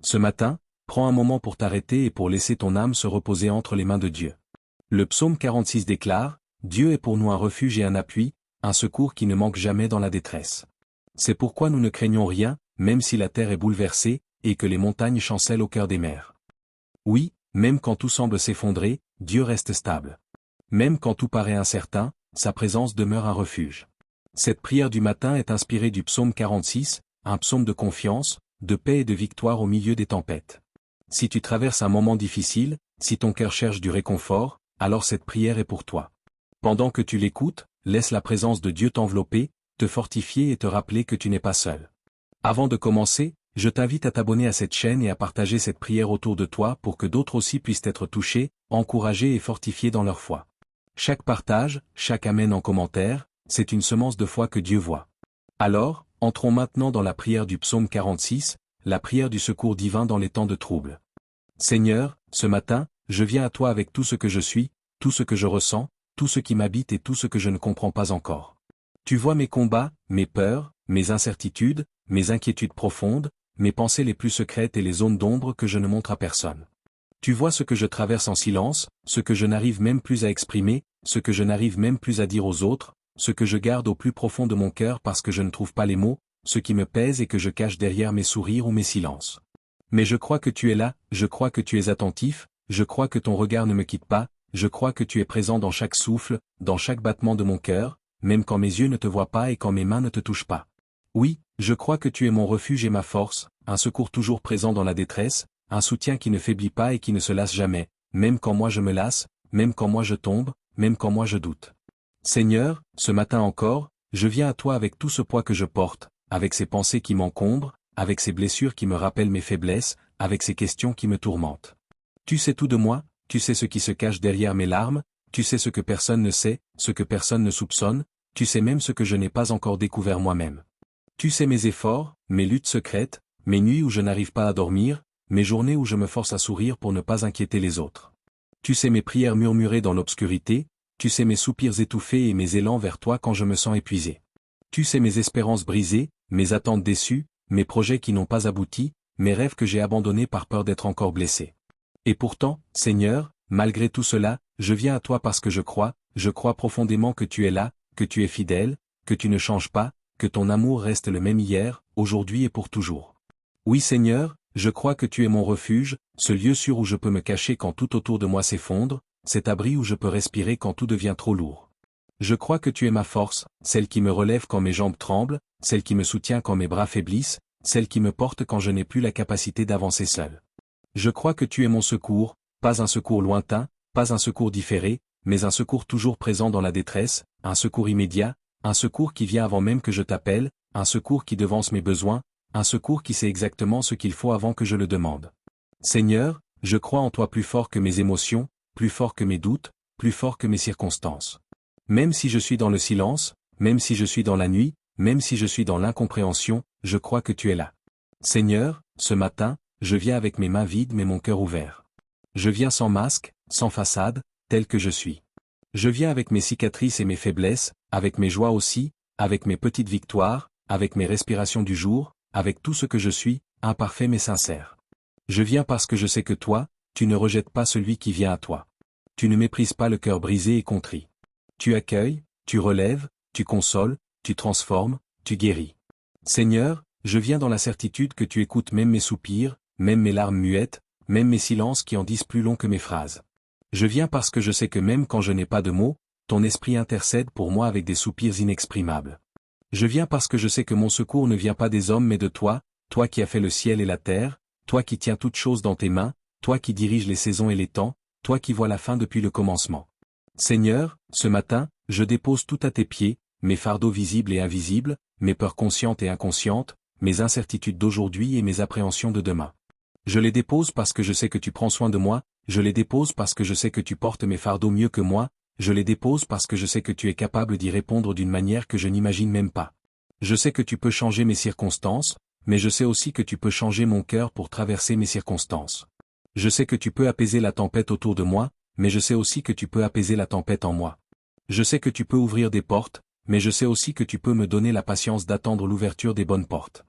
Ce matin, prends un moment pour t'arrêter et pour laisser ton âme se reposer entre les mains de Dieu. Le psaume 46 déclare, « Dieu est pour nous un refuge et un appui, un secours qui ne manque jamais dans la détresse. » C'est pourquoi nous ne craignons rien, même si la terre est bouleversée, et que les montagnes chancellent au cœur des mers. Oui, même quand tout semble s'effondrer, Dieu reste stable. Même quand tout paraît incertain, sa présence demeure un refuge. Cette prière du matin est inspirée du psaume 46, un psaume de confiance, de paix et de victoire au milieu des tempêtes. Si tu traverses un moment difficile, si ton cœur cherche du réconfort, alors cette prière est pour toi. Pendant que tu l'écoutes, laisse la présence de Dieu t'envelopper, te fortifier et te rappeler que tu n'es pas seul. Avant de commencer, je t'invite à t'abonner à cette chaîne et à partager cette prière autour de toi pour que d'autres aussi puissent être touchés, encouragés et fortifiés dans leur foi. Chaque partage, chaque amen en commentaire, c'est une semence de foi que Dieu voit. Alors, entrons maintenant dans la prière du psaume 46, la prière du secours divin dans les temps de trouble. Seigneur, ce matin, je viens à toi avec tout ce que je suis, tout ce que je ressens, tout ce qui m'habite et tout ce que je ne comprends pas encore. Tu vois mes combats, mes peurs, mes incertitudes, mes inquiétudes profondes, mes pensées les plus secrètes et les zones d'ombre que je ne montre à personne. Tu vois ce que je traverse en silence, ce que je n'arrive même plus à exprimer, ce que je n'arrive même plus à dire aux autres, ce que je garde au plus profond de mon cœur parce que je ne trouve pas les mots, ce qui me pèse et que je cache derrière mes sourires ou mes silences. Mais je crois que tu es là, je crois que tu es attentif, je crois que ton regard ne me quitte pas, je crois que tu es présent dans chaque souffle, dans chaque battement de mon cœur, même quand mes yeux ne te voient pas et quand mes mains ne te touchent pas. Oui, je crois que tu es mon refuge et ma force, un secours toujours présent dans la détresse, un soutien qui ne faiblit pas et qui ne se lasse jamais, même quand moi je me lasse, même quand moi je tombe, même quand moi je doute. Seigneur, ce matin encore, je viens à toi avec tout ce poids que je porte, avec ces pensées qui m'encombrent, avec ces blessures qui me rappellent mes faiblesses, avec ces questions qui me tourmentent. Tu sais tout de moi, tu sais ce qui se cache derrière mes larmes, tu sais ce que personne ne sait, ce que personne ne soupçonne, tu sais même ce que je n'ai pas encore découvert moi-même. Tu sais mes efforts, mes luttes secrètes, mes nuits où je n'arrive pas à dormir, mes journées où je me force à sourire pour ne pas inquiéter les autres. Tu sais mes prières murmurées dans l'obscurité, tu sais mes soupirs étouffés et mes élans vers toi quand je me sens épuisé. Tu sais mes espérances brisées, mes attentes déçues, mes projets qui n'ont pas abouti, mes rêves que j'ai abandonnés par peur d'être encore blessé. Et pourtant, Seigneur, malgré tout cela, je viens à toi parce que je crois profondément que tu es là, que tu es fidèle, que tu ne changes pas, que ton amour reste le même hier, aujourd'hui et pour toujours. Oui Seigneur, je crois que tu es mon refuge, ce lieu sûr où je peux me cacher quand tout autour de moi s'effondre, cet abri où je peux respirer quand tout devient trop lourd. Je crois que tu es ma force, celle qui me relève quand mes jambes tremblent, celle qui me soutient quand mes bras faiblissent, celle qui me porte quand je n'ai plus la capacité d'avancer seul. Je crois que tu es mon secours, pas un secours lointain, pas un secours différé, mais un secours toujours présent dans la détresse, un secours immédiat, un secours qui vient avant même que je t'appelle, un secours qui devance mes besoins, un secours qui sait exactement ce qu'il faut avant que je le demande. Seigneur, je crois en toi plus fort que mes émotions, plus fort que mes doutes, plus fort que mes circonstances. Même si je suis dans le silence, même si je suis dans la nuit, même si je suis dans l'incompréhension, je crois que tu es là. Seigneur, ce matin, je viens avec mes mains vides mais mon cœur ouvert. Je viens sans masque, sans façade, tel que je suis. Je viens avec mes cicatrices et mes faiblesses, avec mes joies aussi, avec mes petites victoires, avec mes respirations du jour, avec tout ce que je suis, imparfait mais sincère. Je viens parce que je sais que toi, tu ne rejettes pas celui qui vient à toi. Tu ne méprises pas le cœur brisé et contrit. Tu accueilles, tu relèves, tu consoles, tu transformes, tu guéris. Seigneur, je viens dans la certitude que tu écoutes même mes soupirs, même mes larmes muettes, même mes silences qui en disent plus long que mes phrases. Je viens parce que je sais que même quand je n'ai pas de mots, ton esprit intercède pour moi avec des soupirs inexprimables. Je viens parce que je sais que mon secours ne vient pas des hommes mais de toi, toi qui as fait le ciel et la terre, toi qui tiens toutes choses dans tes mains, toi qui diriges les saisons et les temps, toi qui vois la fin depuis le commencement. Seigneur, ce matin, je dépose tout à tes pieds, mes fardeaux visibles et invisibles, mes peurs conscientes et inconscientes, mes incertitudes d'aujourd'hui et mes appréhensions de demain. Je les dépose parce que je sais que tu prends soin de moi, je les dépose parce que je sais que tu portes mes fardeaux mieux que moi, je les dépose parce que je sais que tu es capable d'y répondre d'une manière que je n'imagine même pas. Je sais que tu peux changer mes circonstances, mais je sais aussi que tu peux changer mon cœur pour traverser mes circonstances. Je sais que tu peux apaiser la tempête autour de moi, mais je sais aussi que tu peux apaiser la tempête en moi. Je sais que tu peux ouvrir des portes, mais je sais aussi que tu peux me donner la patience d'attendre l'ouverture des bonnes portes.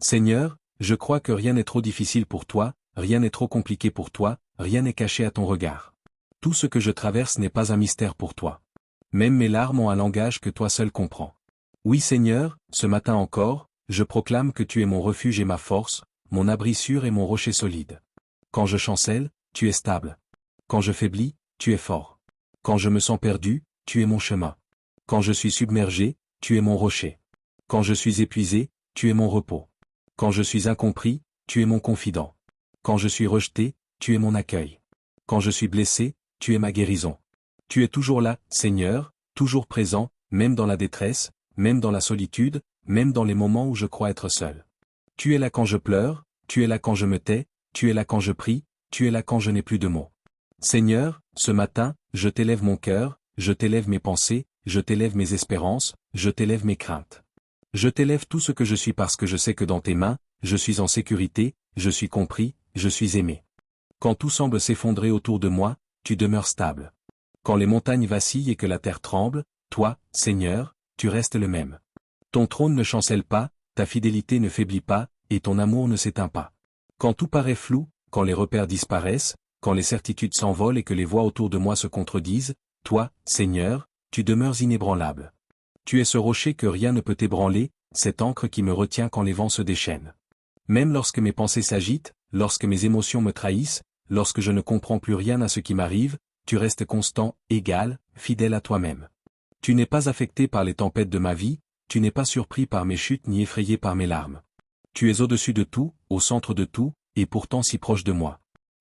Seigneur, Je crois que rien n'est trop difficile pour toi, rien n'est trop compliqué pour toi, rien n'est caché à ton regard. Tout ce que je traverse n'est pas un mystère pour toi. Même mes larmes ont un langage que toi seul comprends. Oui Seigneur, ce matin encore, je proclame que tu es mon refuge et ma force, mon abri sûr et mon rocher solide. Quand je chancelle, tu es stable. Quand je faiblis, tu es fort. Quand je me sens perdu, tu es mon chemin. Quand je suis submergé, tu es mon rocher. Quand je suis épuisé, tu es mon repos. Quand je suis incompris, tu es mon confident. Quand je suis rejeté, tu es mon accueil. Quand je suis blessé, tu es ma guérison. Tu es toujours là, Seigneur, toujours présent, même dans la détresse, même dans la solitude, même dans les moments où je crois être seul. Tu es là quand je pleure, tu es là quand je me tais, tu es là quand je prie, tu es là quand je n'ai plus de mots. Seigneur, ce matin, je t'élève mon cœur, je t'élève mes pensées, je t'élève mes espérances, je t'élève mes craintes. Je t'élève tout ce que je suis parce que je sais que dans tes mains, je suis en sécurité, je suis compris, je suis aimé. Quand tout semble s'effondrer autour de moi, tu demeures stable. Quand les montagnes vacillent et que la terre tremble, toi, Seigneur, tu restes le même. Ton trône ne chancelle pas, ta fidélité ne faiblit pas, et ton amour ne s'éteint pas. Quand tout paraît flou, quand les repères disparaissent, quand les certitudes s'envolent et que les voix autour de moi se contredisent, toi, Seigneur, tu demeures inébranlable. Tu es ce rocher que rien ne peut ébranler, cette ancre qui me retient quand les vents se déchaînent. Même lorsque mes pensées s'agitent, lorsque mes émotions me trahissent, lorsque je ne comprends plus rien à ce qui m'arrive, tu restes constant, égal, fidèle à toi-même. Tu n'es pas affecté par les tempêtes de ma vie, tu n'es pas surpris par mes chutes ni effrayé par mes larmes. Tu es au-dessus de tout, au centre de tout, et pourtant si proche de moi.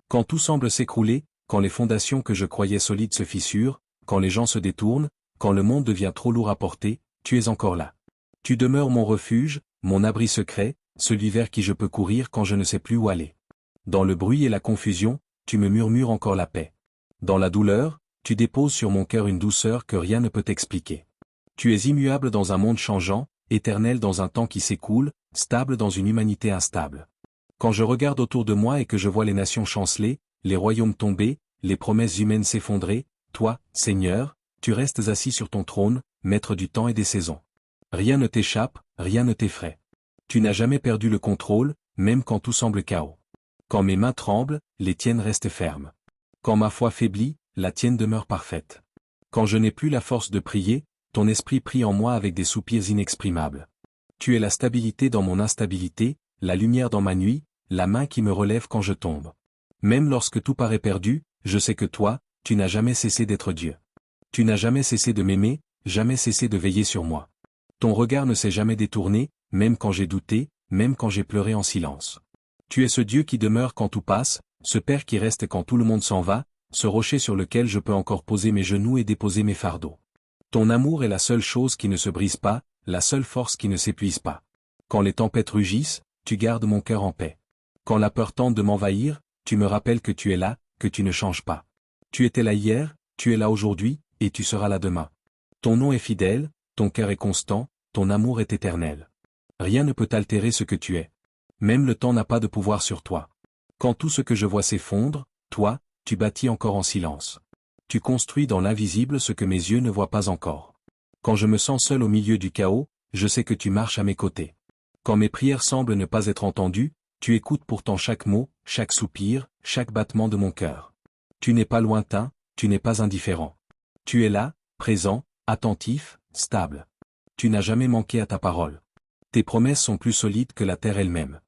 Quand tout semble s'écrouler, quand les fondations que je croyais solides se fissurent, quand les gens se détournent, quand le monde devient trop lourd à porter, tu es encore là. Tu demeures mon refuge, mon abri secret, celui vers qui je peux courir quand je ne sais plus où aller. Dans le bruit et la confusion, tu me murmures encore la paix. Dans la douleur, tu déposes sur mon cœur une douceur que rien ne peut expliquer. Tu es immuable dans un monde changeant, éternel dans un temps qui s'écoule, stable dans une humanité instable. Quand je regarde autour de moi et que je vois les nations chanceler, les royaumes tomber, les promesses humaines s'effondrer, toi, Seigneur, tu restes assis sur ton trône, maître du temps et des saisons. Rien ne t'échappe, rien ne t'effraie. Tu n'as jamais perdu le contrôle, même quand tout semble chaos. Quand mes mains tremblent, les tiennes restent fermes. Quand ma foi faiblit, la tienne demeure parfaite. Quand je n'ai plus la force de prier, ton esprit prie en moi avec des soupirs inexprimables. Tu es la stabilité dans mon instabilité, la lumière dans ma nuit, la main qui me relève quand je tombe. Même lorsque tout paraît perdu, je sais que toi, tu n'as jamais cessé d'être Dieu. Tu n'as jamais cessé de m'aimer, jamais cessé de veiller sur moi. Ton regard ne s'est jamais détourné, même quand j'ai douté, même quand j'ai pleuré en silence. Tu es ce Dieu qui demeure quand tout passe, ce Père qui reste quand tout le monde s'en va, ce rocher sur lequel je peux encore poser mes genoux et déposer mes fardeaux. Ton amour est la seule chose qui ne se brise pas, la seule force qui ne s'épuise pas. Quand les tempêtes rugissent, tu gardes mon cœur en paix. Quand la peur tente de m'envahir, tu me rappelles que tu es là, que tu ne changes pas. Tu étais là hier, tu es là aujourd'hui, et tu seras là demain. Ton nom est fidèle, ton cœur est constant, ton amour est éternel. Rien ne peut altérer ce que tu es. Même le temps n'a pas de pouvoir sur toi. Quand tout ce que je vois s'effondre, toi, tu bâtis encore en silence. Tu construis dans l'invisible ce que mes yeux ne voient pas encore. Quand je me sens seul au milieu du chaos, je sais que tu marches à mes côtés. Quand mes prières semblent ne pas être entendues, tu écoutes pourtant chaque mot, chaque soupir, chaque battement de mon cœur. Tu n'es pas lointain, tu n'es pas indifférent. Tu es là, présent, attentif, stable. Tu n'as jamais manqué à ta parole. Tes promesses sont plus solides que la terre elle-même.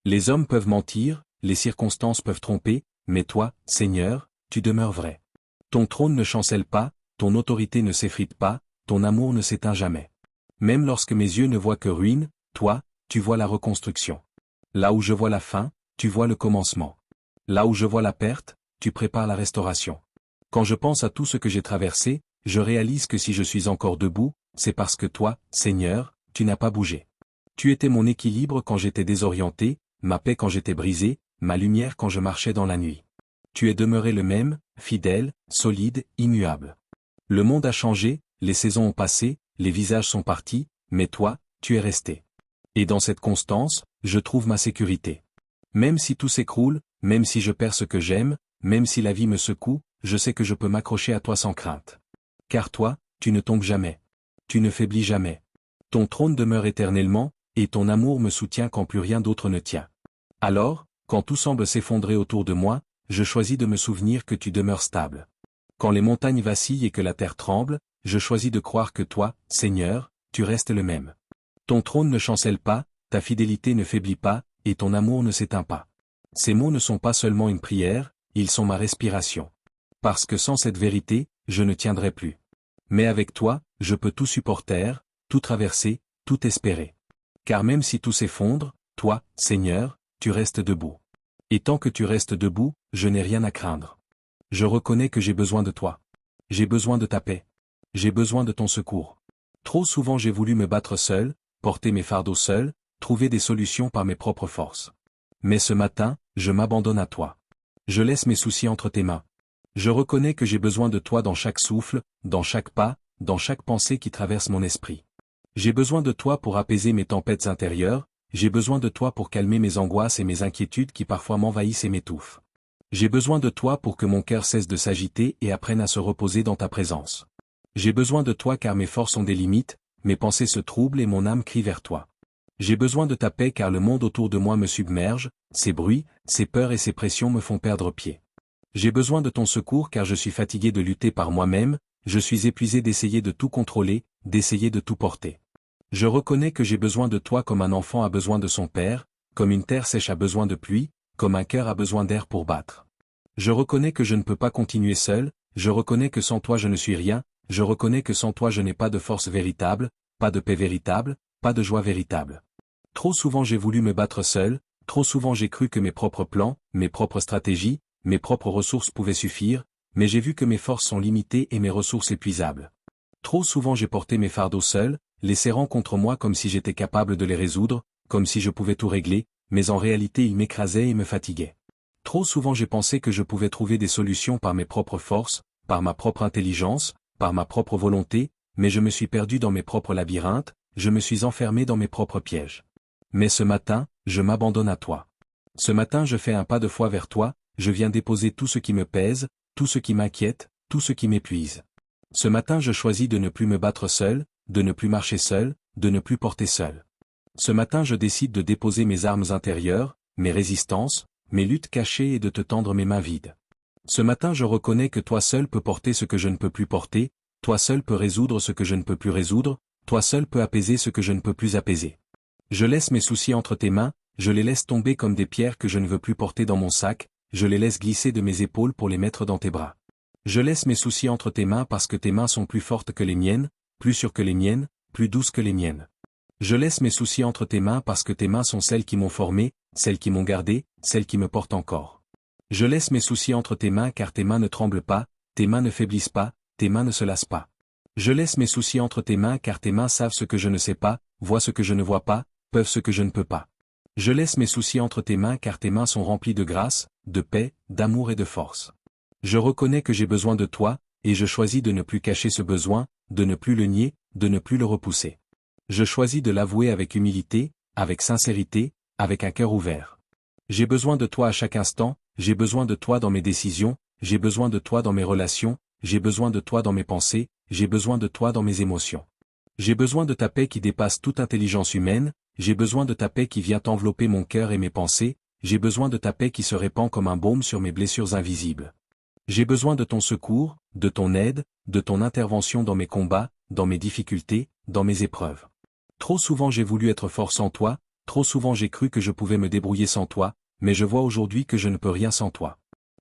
Les hommes peuvent mentir, les circonstances peuvent tromper, mais toi, Seigneur, tu demeures vrai. Ton trône ne chancelle pas, ton autorité ne s'effrite pas, ton amour ne s'éteint jamais. Même lorsque mes yeux ne voient que ruine, toi, tu vois la reconstruction. Là où je vois la fin, tu vois le commencement. Là où je vois la perte, tu prépares la restauration. Quand je pense à tout ce que j'ai traversé, je réalise que si je suis encore debout, c'est parce que toi, Seigneur, tu n'as pas bougé. Tu étais mon équilibre quand j'étais désorienté, ma paix quand j'étais brisé, ma lumière quand je marchais dans la nuit. Tu es demeuré le même, fidèle, solide, immuable. Le monde a changé, les saisons ont passé, les visages sont partis, mais toi, tu es resté. Et dans cette constance, je trouve ma sécurité. Même si tout s'écroule, même si je perds ce que j'aime, même si la vie me secoue, je sais que je peux m'accrocher à toi sans crainte. Car toi, tu ne tombes jamais. Tu ne faiblis jamais. Ton trône demeure éternellement, et ton amour me soutient quand plus rien d'autre ne tient. Alors, quand tout semble s'effondrer autour de moi, je choisis de me souvenir que tu demeures stable. Quand les montagnes vacillent et que la terre tremble, je choisis de croire que toi, Seigneur, tu restes le même. Ton trône ne chancelle pas, ta fidélité ne faiblit pas, et ton amour ne s'éteint pas. Ces mots ne sont pas seulement une prière, ils sont ma respiration. Parce que sans cette vérité, je ne tiendrai plus. Mais avec toi, je peux tout supporter, tout traverser, tout espérer. Car même si tout s'effondre, toi, Seigneur, tu restes debout. Et tant que tu restes debout, je n'ai rien à craindre. Je reconnais que j'ai besoin de toi. J'ai besoin de ta paix. J'ai besoin de ton secours. Trop souvent j'ai voulu me battre seul, porter mes fardeaux seul, trouver des solutions par mes propres forces. Mais ce matin, je m'abandonne à toi. Je laisse mes soucis entre tes mains. Je reconnais que j'ai besoin de toi dans chaque souffle, dans chaque pas, dans chaque pensée qui traverse mon esprit. J'ai besoin de toi pour apaiser mes tempêtes intérieures, j'ai besoin de toi pour calmer mes angoisses et mes inquiétudes qui parfois m'envahissent et m'étouffent. J'ai besoin de toi pour que mon cœur cesse de s'agiter et apprenne à se reposer dans ta présence. J'ai besoin de toi car mes forces ont des limites, mes pensées se troublent et mon âme crie vers toi. J'ai besoin de ta paix car le monde autour de moi me submerge, ses bruits, ses peurs et ses pressions me font perdre pied. J'ai besoin de ton secours car je suis fatigué de lutter par moi-même, je suis épuisé d'essayer de tout contrôler, d'essayer de tout porter. Je reconnais que j'ai besoin de toi comme un enfant a besoin de son père, comme une terre sèche a besoin de pluie, comme un cœur a besoin d'air pour battre. Je reconnais que je ne peux pas continuer seul, je reconnais que sans toi je ne suis rien, je reconnais que sans toi je n'ai pas de force véritable, pas de paix véritable, pas de joie véritable. Trop souvent j'ai voulu me battre seul, trop souvent j'ai cru que mes propres plans, mes propres stratégies, mes propres ressources pouvaient suffire, mais j'ai vu que mes forces sont limitées et mes ressources épuisables. Trop souvent j'ai porté mes fardeaux seul, les serrant contre moi comme si j'étais capable de les résoudre, comme si je pouvais tout régler, mais en réalité ils m'écrasaient et me fatiguaient. Trop souvent j'ai pensé que je pouvais trouver des solutions par mes propres forces, par ma propre intelligence, par ma propre volonté, mais je me suis perdu dans mes propres labyrinthes, je me suis enfermé dans mes propres pièges. Mais ce matin, je m'abandonne à toi. Ce matin je fais un pas de foi vers toi, je viens déposer tout ce qui me pèse, tout ce qui m'inquiète, tout ce qui m'épuise. Ce matin je choisis de ne plus me battre seul, de ne plus marcher seul, de ne plus porter seul. Ce matin je décide de déposer mes armes intérieures, mes résistances, mes luttes cachées et de te tendre mes mains vides. Ce matin je reconnais que toi seul peux porter ce que je ne peux plus porter, toi seul peux résoudre ce que je ne peux plus résoudre, toi seul peux apaiser ce que je ne peux plus apaiser. Je laisse mes soucis entre tes mains, je les laisse tomber comme des pierres que je ne veux plus porter dans mon sac, je les laisse glisser de mes épaules pour les mettre dans tes bras. Je laisse mes soucis entre tes mains parce que tes mains sont plus fortes que les miennes, plus sûres que les miennes, plus douces que les miennes. Je laisse mes soucis entre tes mains parce que tes mains sont celles qui m'ont formé, celles qui m'ont gardé, celles qui me portent encore. Je laisse mes soucis entre tes mains car tes mains ne tremblent pas, tes mains ne faiblissent pas, tes mains ne se lassent pas. Je laisse mes soucis entre tes mains car tes mains savent ce que je ne sais pas, voient ce que je ne vois pas, peuvent ce que je ne peux pas. Je laisse mes soucis entre tes mains car tes mains sont remplies de grâce, de paix, d'amour et de force. Je reconnais que j'ai besoin de toi, et je choisis de ne plus cacher ce besoin, de ne plus le nier, de ne plus le repousser. Je choisis de l'avouer avec humilité, avec sincérité, avec un cœur ouvert. J'ai besoin de toi à chaque instant, j'ai besoin de toi dans mes décisions, j'ai besoin de toi dans mes relations, j'ai besoin de toi dans mes pensées, j'ai besoin de toi dans mes émotions. J'ai besoin de ta paix qui dépasse toute intelligence humaine, j'ai besoin de ta paix qui vient envelopper mon cœur et mes pensées, j'ai besoin de ta paix qui se répand comme un baume sur mes blessures invisibles. J'ai besoin de ton secours, de ton aide, de ton intervention dans mes combats, dans mes difficultés, dans mes épreuves. Trop souvent j'ai voulu être fort sans toi, trop souvent j'ai cru que je pouvais me débrouiller sans toi, mais je vois aujourd'hui que je ne peux rien sans toi.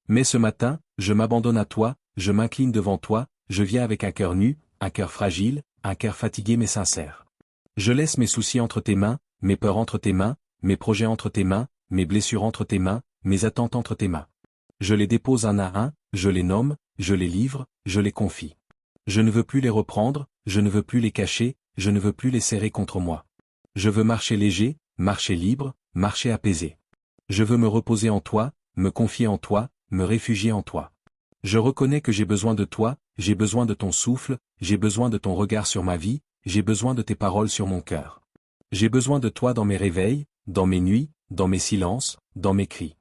Mais ce matin, je m'abandonne à toi, je m'incline devant toi, je viens avec un cœur nu, un cœur fragile, un cœur fatigué mais sincère. Je laisse mes soucis entre tes mains, mes peurs entre tes mains, mes projets entre tes mains, mes blessures entre tes mains, mes attentes entre tes mains. Je les dépose un à un, je les nomme, je les livre, je les confie. Je ne veux plus les reprendre, je ne veux plus les cacher, je ne veux plus les serrer contre moi. Je veux marcher léger, marcher libre, marcher apaisé. Je veux me reposer en toi, me confier en toi, me réfugier en toi. Je reconnais que j'ai besoin de toi, j'ai besoin de ton souffle, j'ai besoin de ton regard sur ma vie, j'ai besoin de tes paroles sur mon cœur. J'ai besoin de toi dans mes réveils, dans mes nuits, dans mes silences, dans mes cris.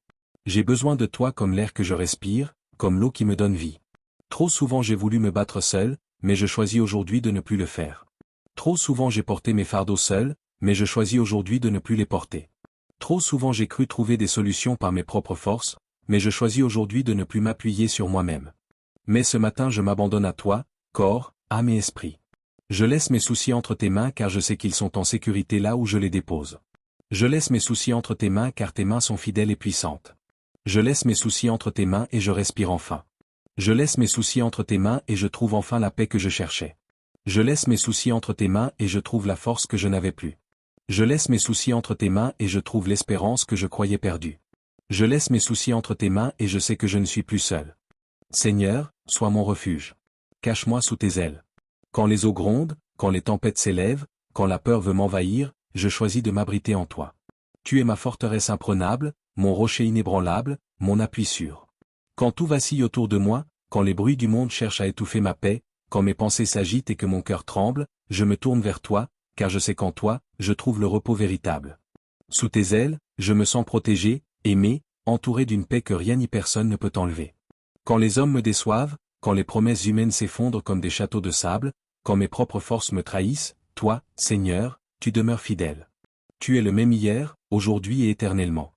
J'ai besoin de toi comme l'air que je respire, comme l'eau qui me donne vie. Trop souvent j'ai voulu me battre seul, mais je choisis aujourd'hui de ne plus le faire. Trop souvent j'ai porté mes fardeaux seul, mais je choisis aujourd'hui de ne plus les porter. Trop souvent j'ai cru trouver des solutions par mes propres forces, mais je choisis aujourd'hui de ne plus m'appuyer sur moi-même. Mais ce matin je m'abandonne à toi, corps, âme et esprit. Je laisse mes soucis entre tes mains car je sais qu'ils sont en sécurité là où je les dépose. Je laisse mes soucis entre tes mains car tes mains sont fidèles et puissantes. Je laisse mes soucis entre tes mains et je respire enfin. Je laisse mes soucis entre tes mains et je trouve enfin la paix que je cherchais. Je laisse mes soucis entre tes mains et je trouve la force que je n'avais plus. Je laisse mes soucis entre tes mains et je trouve l'espérance que je croyais perdue. Je laisse mes soucis entre tes mains et je sais que je ne suis plus seul. Seigneur, sois mon refuge. Cache-moi sous tes ailes. Quand les eaux grondent, quand les tempêtes s'élèvent, quand la peur veut m'envahir, je choisis de m'abriter en toi. Tu es ma forteresse imprenable, mon rocher inébranlable, mon appui sûr. Quand tout vacille autour de moi, quand les bruits du monde cherchent à étouffer ma paix, quand mes pensées s'agitent et que mon cœur tremble, je me tourne vers toi, car je sais qu'en toi, je trouve le repos véritable. Sous tes ailes, je me sens protégé, aimé, entouré d'une paix que rien ni personne ne peut enlever. Quand les hommes me déçoivent, quand les promesses humaines s'effondrent comme des châteaux de sable, quand mes propres forces me trahissent, toi, Seigneur, tu demeures fidèle. Tu es le même hier, aujourd'hui et éternellement.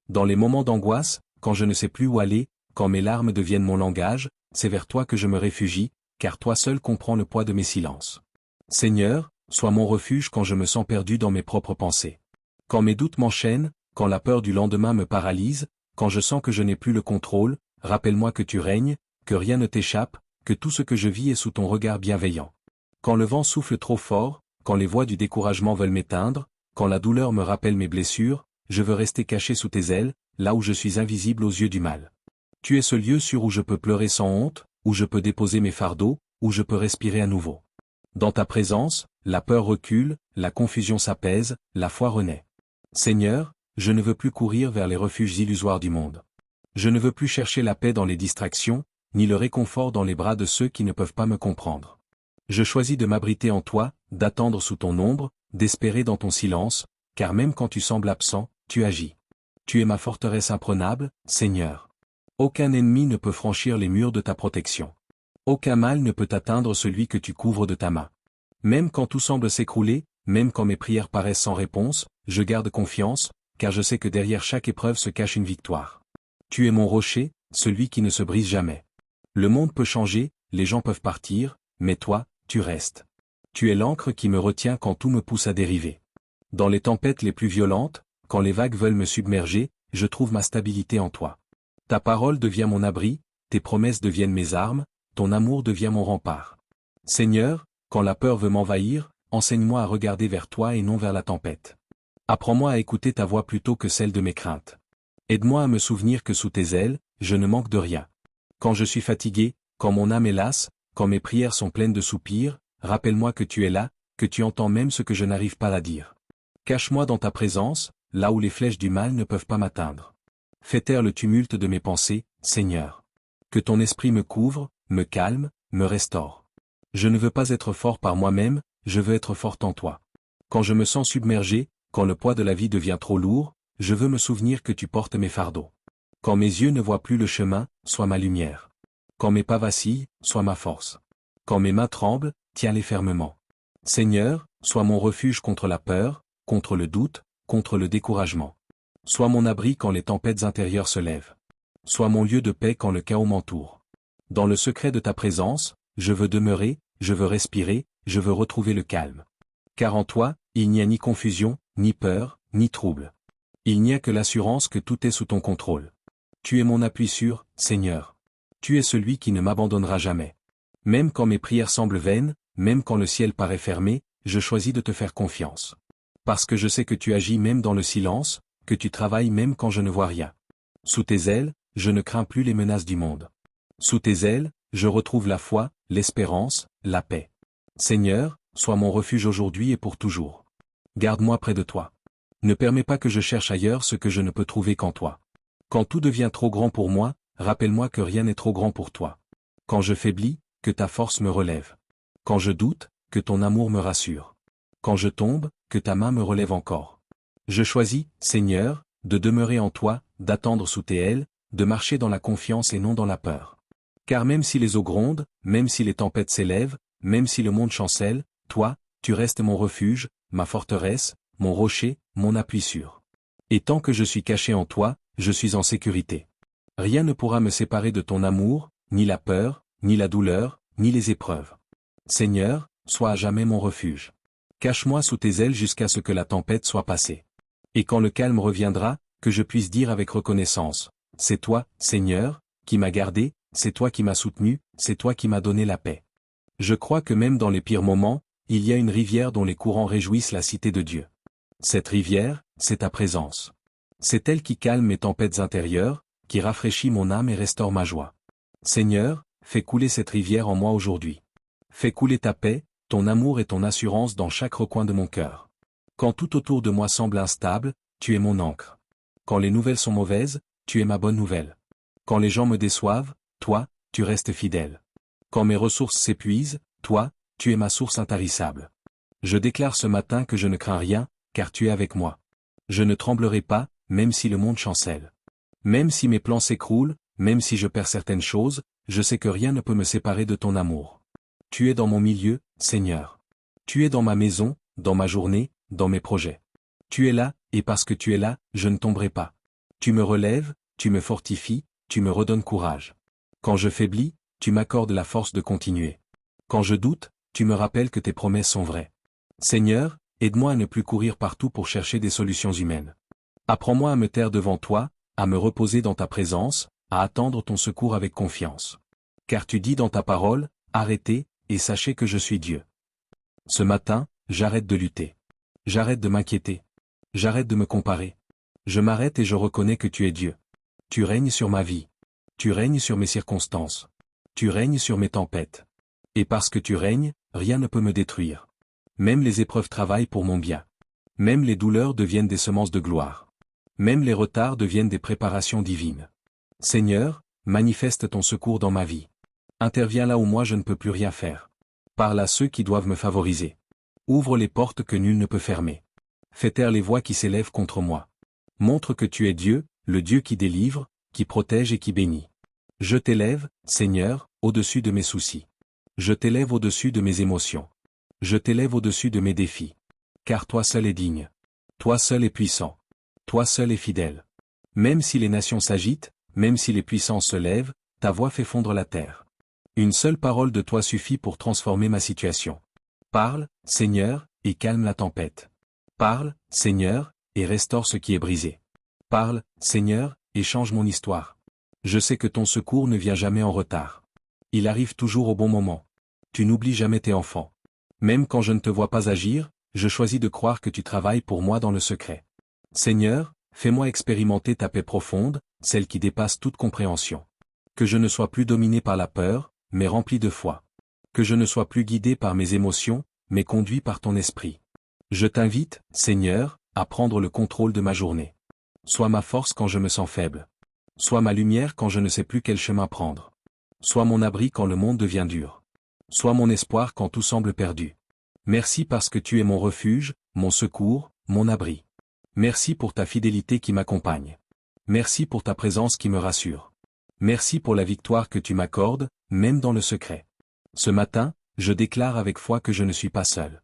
Dans les moments d'angoisse, quand je ne sais plus où aller, quand mes larmes deviennent mon langage, c'est vers toi que je me réfugie, car toi seul comprends le poids de mes silences. Seigneur, sois mon refuge quand je me sens perdu dans mes propres pensées. Quand mes doutes m'enchaînent, quand la peur du lendemain me paralyse, quand je sens que je n'ai plus le contrôle, rappelle-moi que tu règnes, que rien ne t'échappe, que tout ce que je vis est sous ton regard bienveillant. Quand le vent souffle trop fort, quand les voix du découragement veulent m'éteindre, quand la douleur me rappelle mes blessures, je veux rester caché sous tes ailes, là où je suis invisible aux yeux du mal. Tu es ce lieu sûr où je peux pleurer sans honte, où je peux déposer mes fardeaux, où je peux respirer à nouveau. Dans ta présence, la peur recule, la confusion s'apaise, la foi renaît. Seigneur, je ne veux plus courir vers les refuges illusoires du monde. Je ne veux plus chercher la paix dans les distractions, ni le réconfort dans les bras de ceux qui ne peuvent pas me comprendre. Je choisis de m'abriter en toi, d'attendre sous ton ombre, d'espérer dans ton silence, car même quand tu sembles absent, tu agis. Tu es ma forteresse imprenable, Seigneur. Aucun ennemi ne peut franchir les murs de ta protection. Aucun mal ne peut atteindre celui que tu couvres de ta main. Même quand tout semble s'écrouler, même quand mes prières paraissent sans réponse, je garde confiance, car je sais que derrière chaque épreuve se cache une victoire. Tu es mon rocher, celui qui ne se brise jamais. Le monde peut changer, les gens peuvent partir, mais toi, tu restes. Tu es l'ancre qui me retient quand tout me pousse à dériver. Dans les tempêtes les plus violentes, quand les vagues veulent me submerger, je trouve ma stabilité en toi. Ta parole devient mon abri, tes promesses deviennent mes armes, ton amour devient mon rempart. Seigneur, quand la peur veut m'envahir, enseigne-moi à regarder vers toi et non vers la tempête. Apprends-moi à écouter ta voix plutôt que celle de mes craintes. Aide-moi à me souvenir que sous tes ailes, je ne manque de rien. Quand je suis fatigué, quand mon âme est lasse, quand mes prières sont pleines de soupirs, rappelle-moi que tu es là, que tu entends même ce que je n'arrive pas à dire. Cache-moi dans ta présence, là où les flèches du mal ne peuvent pas m'atteindre. Fais taire le tumulte de mes pensées, Seigneur. Que ton esprit me couvre, me calme, me restaure. Je ne veux pas être fort par moi-même, je veux être fort en toi. Quand je me sens submergé, quand le poids de la vie devient trop lourd, je veux me souvenir que tu portes mes fardeaux. Quand mes yeux ne voient plus le chemin, sois ma lumière. Quand mes pas vacillent, sois ma force. Quand mes mains tremblent, tiens-les fermement. Seigneur, sois mon refuge contre la peur, contre le doute, contre le découragement. Sois mon abri quand les tempêtes intérieures se lèvent. Sois mon lieu de paix quand le chaos m'entoure. Dans le secret de ta présence, je veux demeurer, je veux respirer, je veux retrouver le calme. Car en toi, il n'y a ni confusion, ni peur, ni trouble. Il n'y a que l'assurance que tout est sous ton contrôle. Tu es mon appui sûr, Seigneur. Tu es celui qui ne m'abandonnera jamais. Même quand mes prières semblent vaines, même quand le ciel paraît fermé, je choisis de te faire confiance. Parce que je sais que tu agis même dans le silence, que tu travailles même quand je ne vois rien. Sous tes ailes, je ne crains plus les menaces du monde. Sous tes ailes, je retrouve la foi, l'espérance, la paix. Seigneur, sois mon refuge aujourd'hui et pour toujours. Garde-moi près de toi. Ne permets pas que je cherche ailleurs ce que je ne peux trouver qu'en toi. Quand tout devient trop grand pour moi, rappelle-moi que rien n'est trop grand pour toi. Quand je faiblis, que ta force me relève. Quand je doute, que ton amour me rassure. Quand je tombe, que ta main me relève encore. Je choisis, Seigneur, de demeurer en toi, d'attendre sous tes ailes, de marcher dans la confiance et non dans la peur. Car même si les eaux grondent, même si les tempêtes s'élèvent, même si le monde chancelle, toi, tu restes mon refuge, ma forteresse, mon rocher, mon appui sûr. Et tant que je suis caché en toi, je suis en sécurité. Rien ne pourra me séparer de ton amour, ni la peur, ni la douleur, ni les épreuves. Seigneur, sois à jamais mon refuge. Cache-moi sous tes ailes jusqu'à ce que la tempête soit passée. Et quand le calme reviendra, que je puisse dire avec reconnaissance, c'est toi, Seigneur, qui m'as gardé, c'est toi qui m'as soutenu, c'est toi qui m'as donné la paix. Je crois que même dans les pires moments, il y a une rivière dont les courants réjouissent la cité de Dieu. Cette rivière, c'est ta présence. C'est elle qui calme mes tempêtes intérieures, qui rafraîchit mon âme et restaure ma joie. Seigneur, fais couler cette rivière en moi aujourd'hui. Fais couler ta paix, ton amour et ton assurance dans chaque recoin de mon cœur. Quand tout autour de moi semble instable, tu es mon ancre. Quand les nouvelles sont mauvaises, tu es ma bonne nouvelle. Quand les gens me déçoivent, toi, tu restes fidèle. Quand mes ressources s'épuisent, toi, tu es ma source intarissable. Je déclare ce matin que je ne crains rien, car tu es avec moi. Je ne tremblerai pas, même si le monde chancelle. Même si mes plans s'écroulent, même si je perds certaines choses, je sais que rien ne peut me séparer de ton amour. Tu es dans mon milieu, Seigneur. Tu es dans ma maison, dans ma journée, dans mes projets. Tu es là, et parce que tu es là, je ne tomberai pas. Tu me relèves, tu me fortifies, tu me redonnes courage. Quand je faiblis, tu m'accordes la force de continuer. Quand je doute, tu me rappelles que tes promesses sont vraies. Seigneur, aide-moi à ne plus courir partout pour chercher des solutions humaines. Apprends-moi à me taire devant toi, à me reposer dans ta présence, à attendre ton secours avec confiance. Car tu dis dans ta parole, arrêtez, et sachez que je suis Dieu. Ce matin, j'arrête de lutter. J'arrête de m'inquiéter. J'arrête de me comparer. Je m'arrête et je reconnais que tu es Dieu. Tu règnes sur ma vie. Tu règnes sur mes circonstances. Tu règnes sur mes tempêtes. Et parce que tu règnes, rien ne peut me détruire. Même les épreuves travaillent pour mon bien. Même les douleurs deviennent des semences de gloire. Même les retards deviennent des préparations divines. Seigneur, manifeste ton secours dans ma vie. Interviens là où moi je ne peux plus rien faire. Parle à ceux qui doivent me favoriser. Ouvre les portes que nul ne peut fermer. Fais taire les voix qui s'élèvent contre moi. Montre que tu es Dieu, le Dieu qui délivre, qui protège et qui bénit. Je t'élève, Seigneur, au-dessus de mes soucis. Je t'élève au-dessus de mes émotions. Je t'élève au-dessus de mes défis. Car toi seul es digne. Toi seul es puissant. Toi seul es fidèle. Même si les nations s'agitent, même si les puissances se lèvent, ta voix fait fondre la terre. Une seule parole de toi suffit pour transformer ma situation. Parle, Seigneur, et calme la tempête. Parle, Seigneur, et restaure ce qui est brisé. Parle, Seigneur, et change mon histoire. Je sais que ton secours ne vient jamais en retard. Il arrive toujours au bon moment. Tu n'oublies jamais tes enfants. Même quand je ne te vois pas agir, je choisis de croire que tu travailles pour moi dans le secret. Seigneur, fais-moi expérimenter ta paix profonde, celle qui dépasse toute compréhension. Que je ne sois plus dominé par la peur, mais rempli de foi. Que je ne sois plus guidé par mes émotions, mais conduit par ton esprit. Je t'invite, Seigneur, à prendre le contrôle de ma journée. Sois ma force quand je me sens faible. Sois ma lumière quand je ne sais plus quel chemin prendre. Sois mon abri quand le monde devient dur. Sois mon espoir quand tout semble perdu. Merci parce que tu es mon refuge, mon secours, mon abri. Merci pour ta fidélité qui m'accompagne. Merci pour ta présence qui me rassure. Merci pour la victoire que tu m'accordes, même dans le secret. Ce matin, je déclare avec foi que je ne suis pas seul.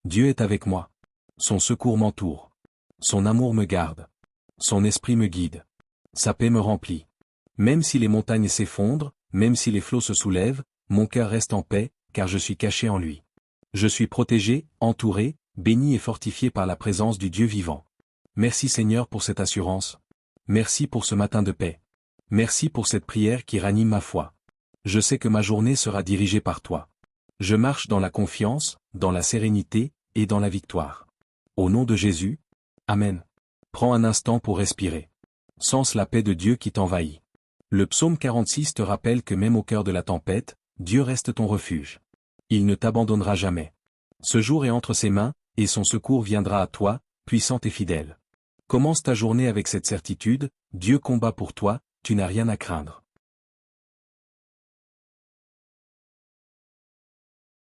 Dieu est avec moi. Son secours m'entoure. Son amour me garde. Son esprit me guide. Sa paix me remplit. Même si les montagnes s'effondrent, même si les flots se soulèvent, mon cœur reste en paix, car je suis caché en lui. Je suis protégé, entouré, béni et fortifié par la présence du Dieu vivant. Merci Seigneur pour cette assurance. Merci pour ce matin de paix. Merci pour cette prière qui ranime ma foi. Je sais que ma journée sera dirigée par toi. Je marche dans la confiance, dans la sérénité, et dans la victoire. Au nom de Jésus, Amen. Prends un instant pour respirer. Sens la paix de Dieu qui t'envahit. Le psaume 46 te rappelle que même au cœur de la tempête, Dieu reste ton refuge. Il ne t'abandonnera jamais. Ce jour est entre ses mains, et son secours viendra à toi, puissant et fidèle. Commence ta journée avec cette certitude, Dieu combat pour toi, tu n'as rien à craindre.